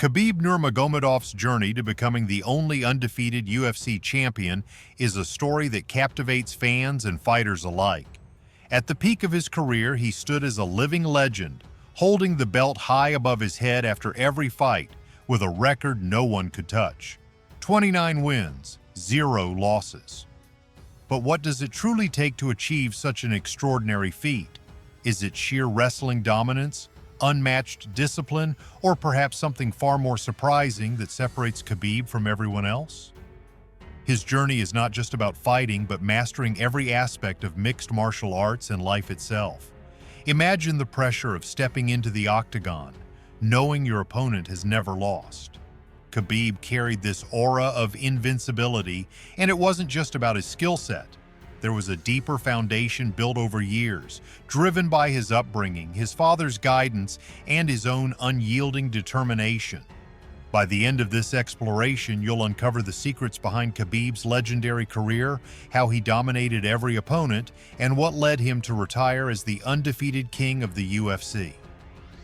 Khabib Nurmagomedov's journey to becoming the only undefeated UFC champion is a story that captivates fans and fighters alike. At the peak of his career, he stood as a living legend, holding the belt high above his head after every fight, with a record no one could touch. 29 wins, 0 losses. But what does it truly take to achieve such an extraordinary feat? Is it sheer wrestling dominance, unmatched discipline, or perhaps something far more surprising that separates Khabib from everyone else? His journey is not just about fighting, but mastering every aspect of mixed martial arts and life itself. Imagine the pressure of stepping into the octagon, knowing your opponent has never lost. Khabib carried this aura of invincibility, and it wasn't just about his skill set. There was a deeper foundation built over years, driven by his upbringing, his father's guidance, and his own unyielding determination. By the end of this exploration, you'll uncover the secrets behind Khabib's legendary career, how he dominated every opponent, and what led him to retire as the undefeated king of the UFC.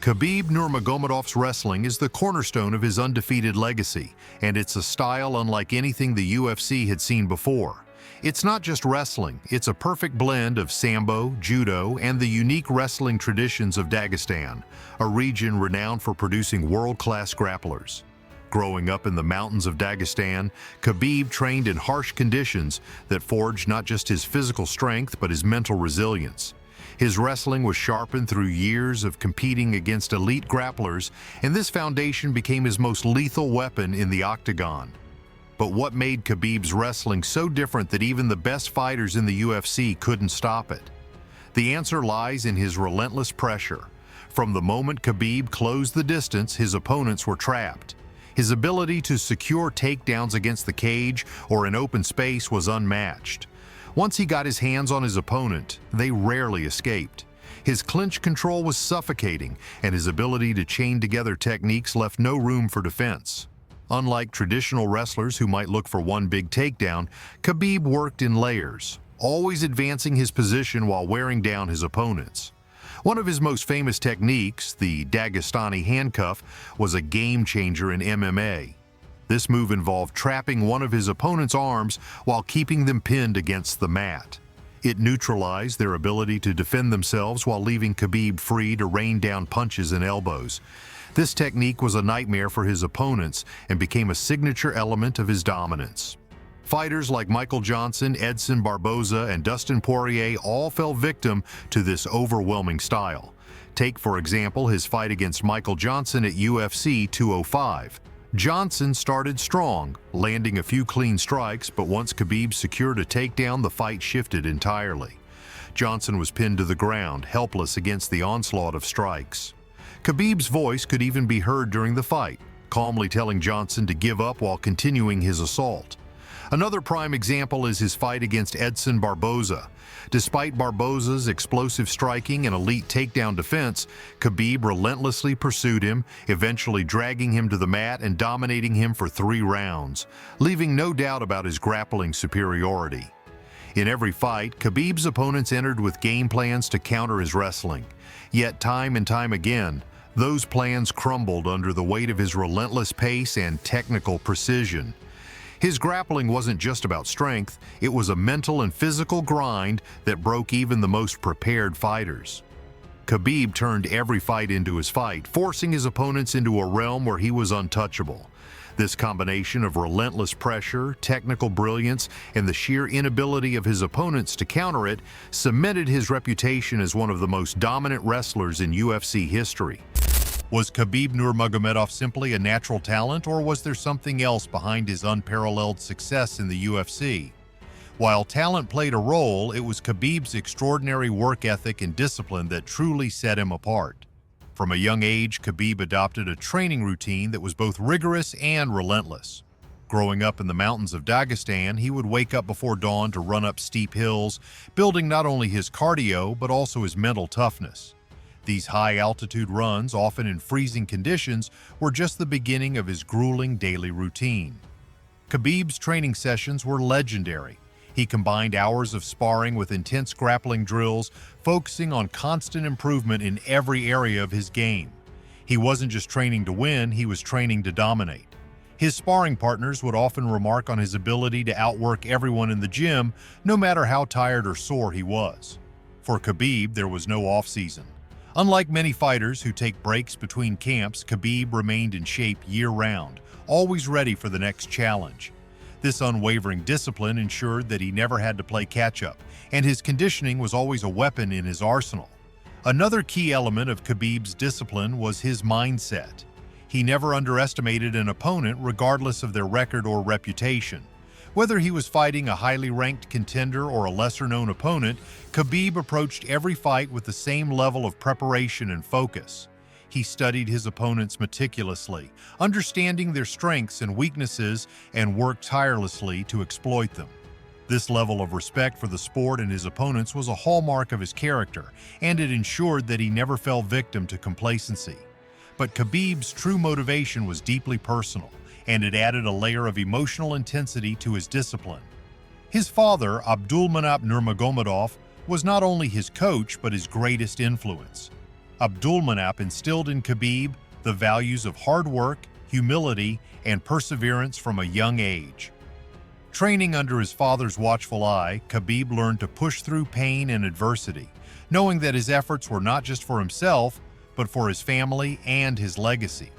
Khabib Nurmagomedov's wrestling is the cornerstone of his undefeated legacy, and it's a style unlike anything the UFC had seen before. It's not just wrestling, it's a perfect blend of sambo, judo, and the unique wrestling traditions of Dagestan, a region renowned for producing world-class grapplers. Growing up in the mountains of Dagestan, Khabib trained in harsh conditions that forged not just his physical strength but his mental resilience. His wrestling was sharpened through years of competing against elite grapplers, and this foundation became his most lethal weapon in the octagon. But what made Khabib's wrestling so different that even the best fighters in the UFC couldn't stop it? The answer lies in his relentless pressure. From the moment Khabib closed the distance, his opponents were trapped. His ability to secure takedowns against the cage or in open space was unmatched. Once he got his hands on his opponent, they rarely escaped. His clinch control was suffocating, and his ability to chain together techniques left no room for defense. Unlike traditional wrestlers who might look for one big takedown, Khabib worked in layers, always advancing his position while wearing down his opponents. One of his most famous techniques, the Dagestani handcuff, was a game-changer in MMA. This move involved trapping one of his opponent's arms while keeping them pinned against the mat. It neutralized their ability to defend themselves while leaving Khabib free to rain down punches and elbows. This technique was a nightmare for his opponents and became a signature element of his dominance. Fighters like Michael Johnson, Edson Barboza, and Dustin Poirier all fell victim to this overwhelming style. Take, for example, his fight against Michael Johnson at UFC 205. Johnson started strong, landing a few clean strikes, but once Khabib secured a takedown, the fight shifted entirely. Johnson was pinned to the ground, helpless against the onslaught of strikes. Khabib's voice could even be heard during the fight, calmly telling Johnson to give up while continuing his assault. Another prime example is his fight against Edson Barboza. Despite Barboza's explosive striking and elite takedown defense, Khabib relentlessly pursued him, eventually dragging him to the mat and dominating him for 3 rounds, leaving no doubt about his grappling superiority. In every fight, Khabib's opponents entered with game plans to counter his wrestling. Yet time and time again, those plans crumbled under the weight of his relentless pace and technical precision. His grappling wasn't just about strength, it was a mental and physical grind that broke even the most prepared fighters. Khabib turned every fight into his fight, forcing his opponents into a realm where he was untouchable. This combination of relentless pressure, technical brilliance, and the sheer inability of his opponents to counter it cemented his reputation as one of the most dominant wrestlers in UFC history. Was Khabib Nurmagomedov simply a natural talent, or was there something else behind his unparalleled success in the UFC? While talent played a role, it was Khabib's extraordinary work ethic and discipline that truly set him apart. From a young age, Khabib adopted a training routine that was both rigorous and relentless. Growing up in the mountains of Dagestan, he would wake up before dawn to run up steep hills, building not only his cardio but also his mental toughness. These high-altitude runs, often in freezing conditions, were just the beginning of his grueling daily routine. Khabib's training sessions were legendary. He combined hours of sparring with intense grappling drills, focusing on constant improvement in every area of his game. He wasn't just training to win, he was training to dominate. His sparring partners would often remark on his ability to outwork everyone in the gym, no matter how tired or sore he was. For Khabib, there was no off-season. Unlike many fighters who take breaks between camps, Khabib remained in shape year-round, always ready for the next challenge. This unwavering discipline ensured that he never had to play catch-up, and his conditioning was always a weapon in his arsenal. Another key element of Khabib's discipline was his mindset. He never underestimated an opponent regardless of their record or reputation. Whether he was fighting a highly ranked contender or a lesser-known opponent, Khabib approached every fight with the same level of preparation and focus. He studied his opponents meticulously, understanding their strengths and weaknesses, and worked tirelessly to exploit them. This level of respect for the sport and his opponents was a hallmark of his character, and it ensured that he never fell victim to complacency. But Khabib's true motivation was deeply personal, and it added a layer of emotional intensity to his discipline. His father, Khabib Nurmagomedov, was not only his coach but his greatest influence. Khabib instilled in Khabib the values of hard work, humility, and perseverance from a young age. Training under his father's watchful eye, Khabib learned to push through pain and adversity, knowing that his efforts were not just for himself, but for his family and his legacy.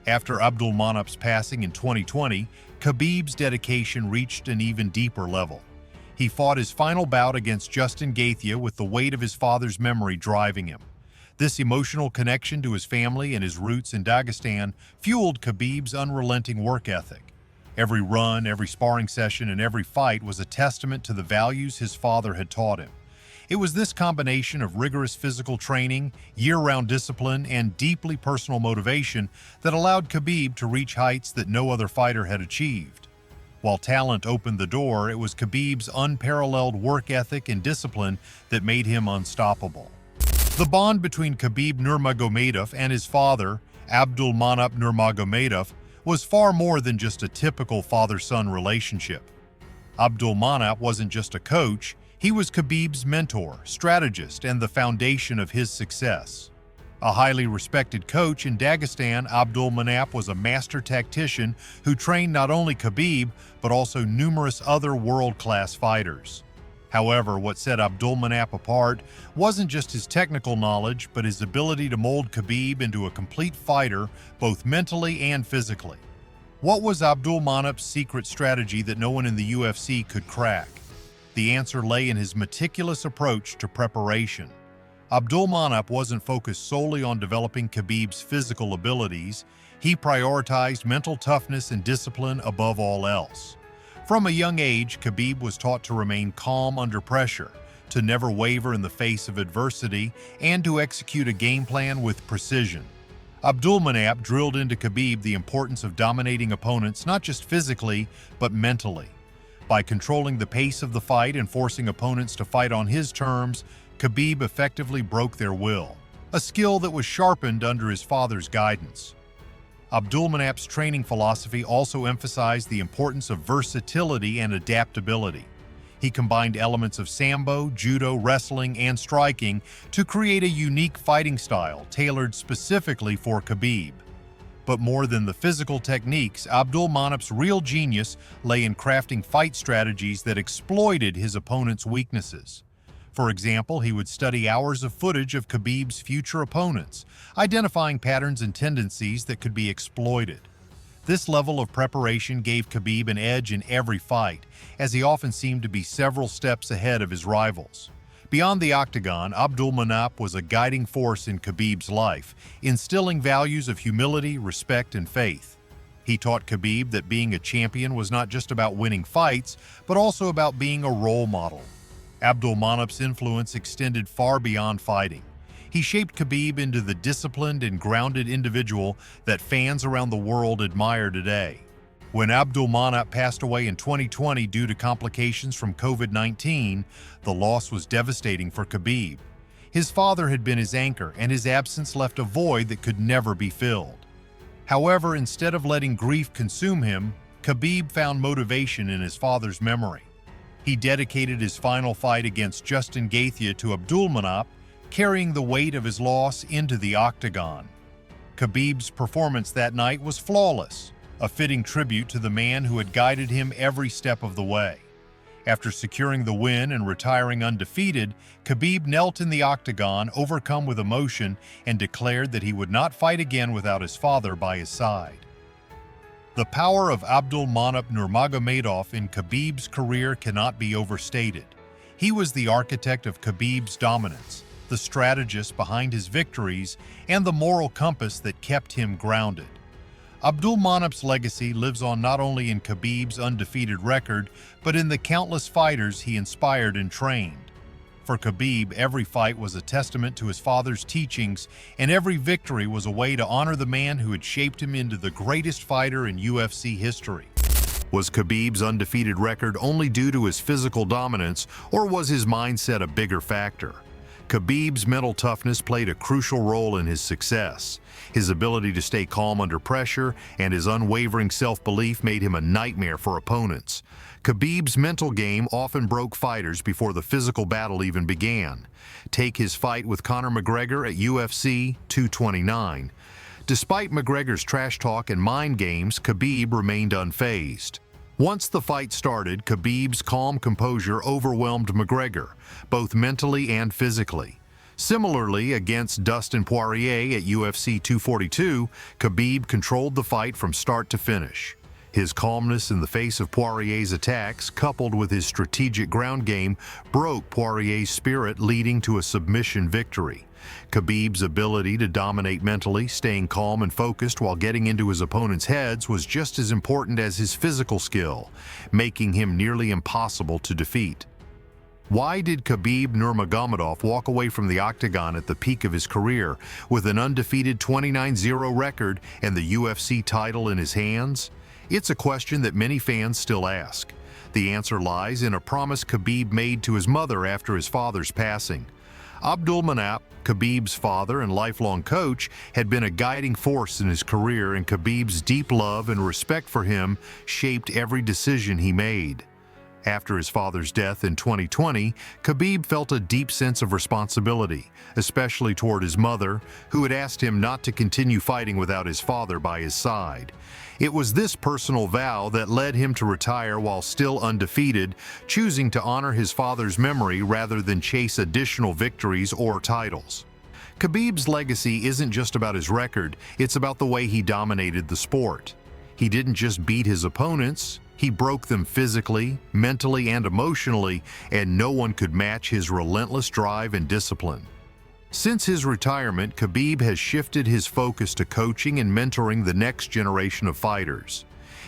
After Abdulmanap's passing in 2020, Khabib's dedication reached an even deeper level. He fought his final bout against Justin Gaethje with the weight of his father's memory driving him. This emotional connection to his family and his roots in Dagestan fueled Khabib's unrelenting work ethic. Every run, every sparring session, and every fight was a testament to the values his father had taught him. It was this combination of rigorous physical training, year-round discipline, and deeply personal motivation that allowed Khabib to reach heights that no other fighter had achieved. While talent opened the door, it was Khabib's unparalleled work ethic and discipline that made him unstoppable. The bond between Khabib Nurmagomedov and his father, Khabib Nurmagomedov, was far more than just a typical father-son relationship. Khabib wasn't just a coach, he was Khabib's mentor, strategist, and the foundation of his success. A highly respected coach in Dagestan, Khabib was a master tactician who trained not only Khabib, but also numerous other world-class fighters. However, what set Khabib apart wasn't just his technical knowledge, but his ability to mold Khabib into a complete fighter, both mentally and physically. What was Khabib's secret strategy that no one in the UFC could crack? The answer lay in his meticulous approach to preparation. Khabib wasn't focused solely on developing Khabib's physical abilities. He prioritized mental toughness and discipline above all else. From a young age, Khabib was taught to remain calm under pressure, to never waver in the face of adversity, and to execute a game plan with precision. Khabib drilled into Khabib the importance of dominating opponents not just physically, but mentally. By controlling the pace of the fight and forcing opponents to fight on his terms, Khabib effectively broke their will, a skill that was sharpened under his father's guidance. Khabib's training philosophy also emphasized the importance of versatility and adaptability. He combined elements of sambo, judo, wrestling, and striking to create a unique fighting style tailored specifically for Khabib. But more than the physical techniques, Khabib's real genius lay in crafting fight strategies that exploited his opponent's weaknesses. For example, he would study hours of footage of Khabib's future opponents, identifying patterns and tendencies that could be exploited. This level of preparation gave Khabib an edge in every fight, as he often seemed to be several steps ahead of his rivals. Beyond the octagon, Khabib was a guiding force in Khabib's life, instilling values of humility, respect, and faith. He taught Khabib that being a champion was not just about winning fights, but also about being a role model. Khabib's influence extended far beyond fighting. He shaped Khabib into the disciplined and grounded individual that fans around the world admire today. When Khabib passed away in 2020 due to complications from COVID-19, the loss was devastating for Khabib. His father had been his anchor, and his absence left a void that could never be filled. However, instead of letting grief consume him, Khabib found motivation in his father's memory. He dedicated his final fight against Justin Gaethje to Khabib, carrying the weight of his loss into the octagon. Khabib's performance that night was flawless, a fitting tribute to the man who had guided him every step of the way. After securing the win and retiring undefeated, Khabib knelt in the octagon, overcome with emotion, and declared that he would not fight again without his father by his side. The power of Nurmagomedov in Khabib's career cannot be overstated. He was the architect of Khabib's dominance, the strategist behind his victories, and the moral compass that kept him grounded. Nurmagomedov's legacy lives on not only in Khabib's undefeated record, but in the countless fighters he inspired and trained. For Khabib, every fight was a testament to his father's teachings, and every victory was a way to honor the man who had shaped him into the greatest fighter in UFC history. Was Khabib's undefeated record only due to his physical dominance, or was his mindset a bigger factor? Khabib's mental toughness played a crucial role in his success. His ability to stay calm under pressure and his unwavering self-belief made him a nightmare for opponents. Khabib's mental game often broke fighters before the physical battle even began. Take his fight with Conor McGregor at UFC 229. Despite McGregor's trash talk and mind games, Khabib remained unfazed. Once the fight started, Khabib's calm composure overwhelmed McGregor, both mentally and physically. Similarly, against Dustin Poirier at UFC 242, Khabib controlled the fight from start to finish. His calmness in the face of Poirier's attacks, coupled with his strategic ground game, broke Poirier's spirit, leading to a submission victory. Khabib's ability to dominate mentally, staying calm and focused while getting into his opponent's heads, was just as important as his physical skill, making him nearly impossible to defeat. Why did Khabib Nurmagomedov walk away from the octagon at the peak of his career with an undefeated 29-0 record and the UFC title in his hands? It's a question that many fans still ask. The answer lies in a promise Khabib made to his mother after his father's passing. Abdulmanap, Khabib's father and lifelong coach, had been a guiding force in his career, and Khabib's deep love and respect for him shaped every decision he made. After his father's death in 2020, Khabib felt a deep sense of responsibility, especially toward his mother, who had asked him not to continue fighting without his father by his side. It was this personal vow that led him to retire while still undefeated, choosing to honor his father's memory rather than chase additional victories or titles. Khabib's legacy isn't just about his record, it's about the way he dominated the sport. He didn't just beat his opponents, he broke them physically, mentally, and emotionally, and no one could match his relentless drive and discipline. Since his retirement, Khabib has shifted his focus to coaching and mentoring the next generation of fighters.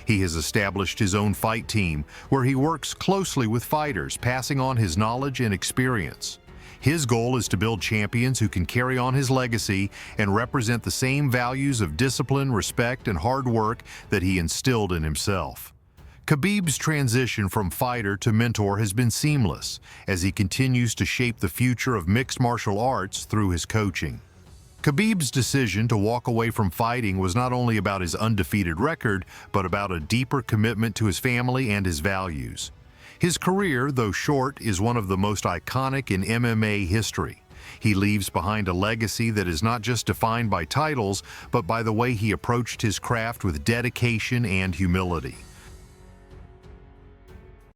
He has established his own fight team, where he works closely with fighters, passing on his knowledge and experience. His goal is to build champions who can carry on his legacy and represent the same values of discipline, respect, and hard work that he instilled in himself. Khabib's transition from fighter to mentor has been seamless, as he continues to shape the future of mixed martial arts through his coaching. Khabib's decision to walk away from fighting was not only about his undefeated record, but about a deeper commitment to his family and his values. His career, though short, is one of the most iconic in MMA history. He leaves behind a legacy that is not just defined by titles, but by the way he approached his craft with dedication and humility.